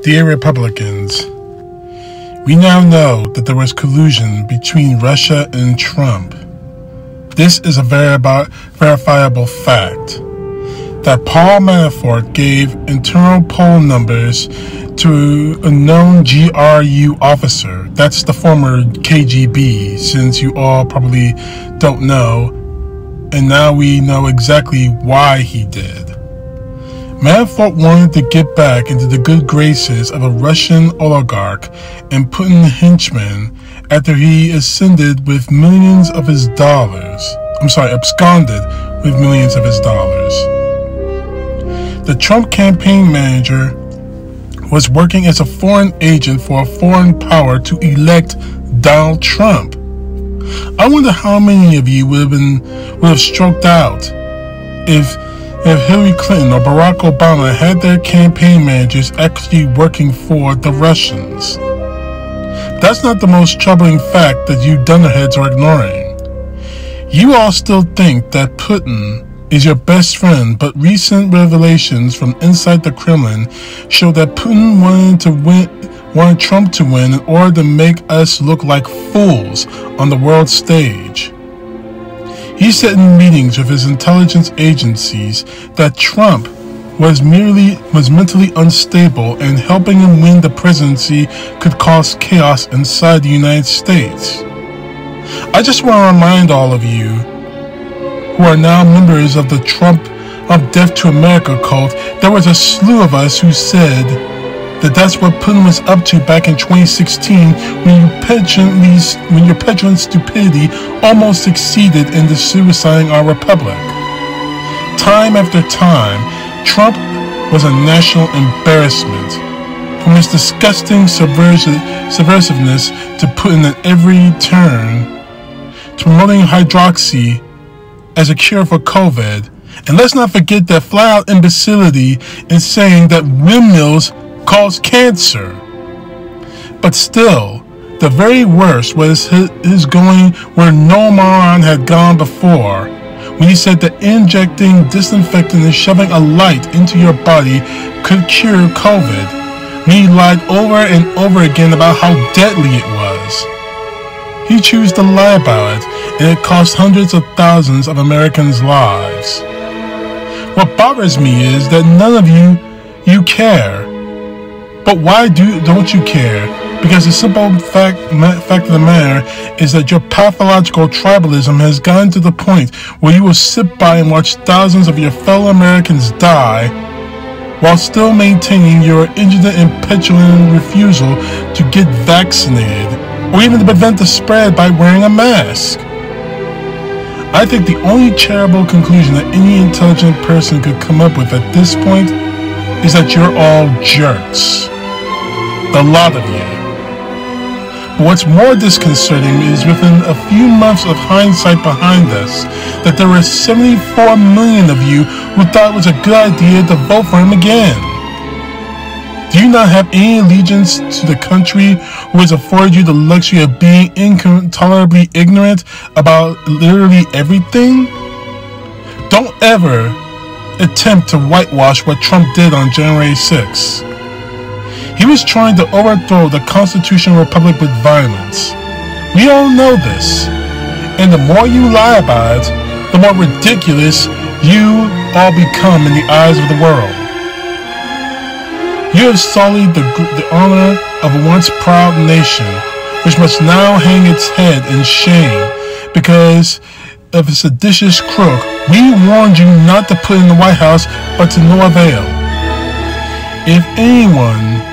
Dear Republicans, we now know that there was collusion between Russia and Trump. This is a verifiable fact that Paul Manafort gave internal poll numbers to a known GRU officer. That's the former KGB, since you all probably don't know, and now we know exactly why he did. Manafort wanted to get back into the good graces of a Russian oligarch and Putin henchman after he absconded with millions of his dollars. The Trump campaign manager was working as a foreign agent for a foreign power to elect Donald Trump. I wonder how many of you would have stroked out if Hillary Clinton or Barack Obama had their campaign managers actually working for the Russians. That's not the most troubling fact that you dunderheads are ignoring. You all still think that Putin is your best friend, but recent revelations from inside the Kremlin show that Putin wanted Trump to win in order to make us look like fools on the world stage. He said in meetings with his intelligence agencies that Trump was mentally unstable and helping him win the presidency could cause chaos inside the United States. I just want to remind all of you who are now members of the Trump of Death to America cult, there was a slew of us who said that that's what Putin was up to back in 2016 when your petulant stupidity almost succeeded in suiciding our republic. Time after time, Trump was a national embarrassment. From his disgusting subversiveness to Putin at every turn, to promoting hydroxy as a cure for COVID, and let's not forget that flat-out imbecility in saying that windmills cause cancer. But still, the very worst was his going where no moron had gone before, when he said that injecting disinfectant and shoving a light into your body could cure COVID. He lied over and over again about how deadly it was. He chose to lie about it, and it cost hundreds of thousands of Americans' lives. What bothers me is that none of you care. But why don't you care? Because the simple fact of the matter is that your pathological tribalism has gotten to the point where you will sit by and watch thousands of your fellow Americans die while still maintaining your ignorant and petulant refusal to get vaccinated, or even to prevent the spread by wearing a mask. I think the only charitable conclusion that any intelligent person could come up with at this point is that you're all jerks. The lot of you. But what's more disconcerting is within a few months of hindsight behind us, that there were 74 million of you who thought it was a good idea to vote for him again. Do you not have any allegiance to the country who has afforded you the luxury of being intolerably ignorant about literally everything? Don't ever attempt to whitewash what Trump did on January 6th. He was trying to overthrow the constitutional republic with violence. We all know this. And the more you lie about it, the more ridiculous you all become in the eyes of the world. You have sullied the honor of a once proud nation, which must now hang its head in shame because of a seditious crook we warned you not to put in the White House, but to no avail. If anyone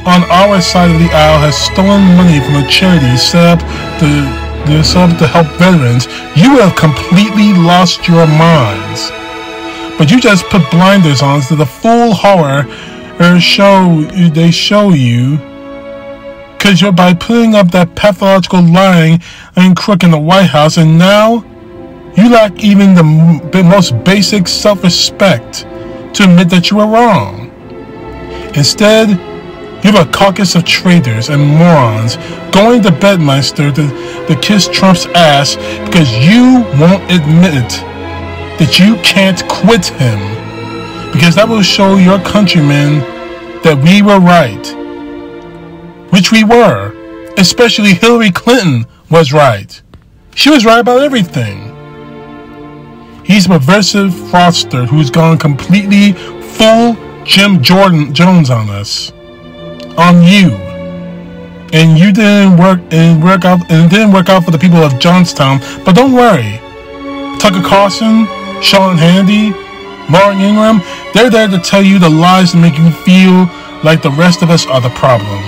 on our side of the aisle has stolen money from a charity set up to help veterans, you have completely lost your minds. But you just put blinders on to the full horror they show you, because you're by putting up that pathological lying and crook in the White House, and now you lack even the most basic self-respect to admit that you were wrong. Instead, you have a caucus of traitors and morons going to Bedminster to kiss Trump's ass because you won't admit that you can't quit him, because that will show your countrymen that we were right. Which we were. Especially Hillary Clinton was right. She was right about everything. He's a perversive fraudster who's gone completely full Jim Jones on us. On you. And you didn't work out for the people of Johnstown, but don't worry. Tucker Carlson, Sean Hannity, Martin Ingram, they're there to tell you the lies to make you feel like the rest of us are the problem.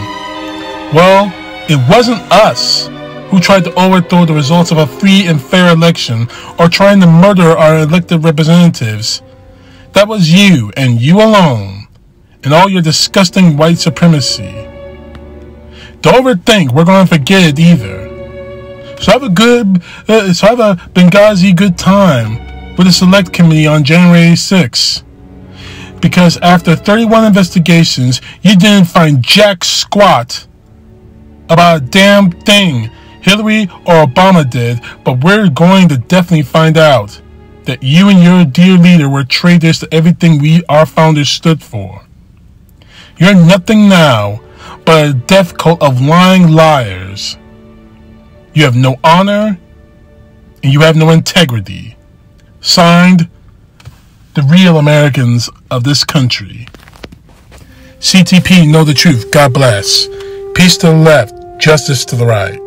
Well, it wasn't us who tried to overthrow the results of a free and fair election or trying to murder our elected representatives. That was you and you alone, and all your disgusting white supremacy. Don't overthink we're going to forget it either. So have a Benghazi good time with the Select Committee on January 6th. Because after 31 investigations, you didn't find jack squat about a damn thing Hillary or Obama did, but we're going to definitely find out that you and your dear leader were traitors to everything our founders stood for. You're nothing now but a death cult of lying liars. You have no honor, and you have no integrity. Signed, the real Americans of this country. CTP, know the truth. God bless. Peace to the left, justice to the right.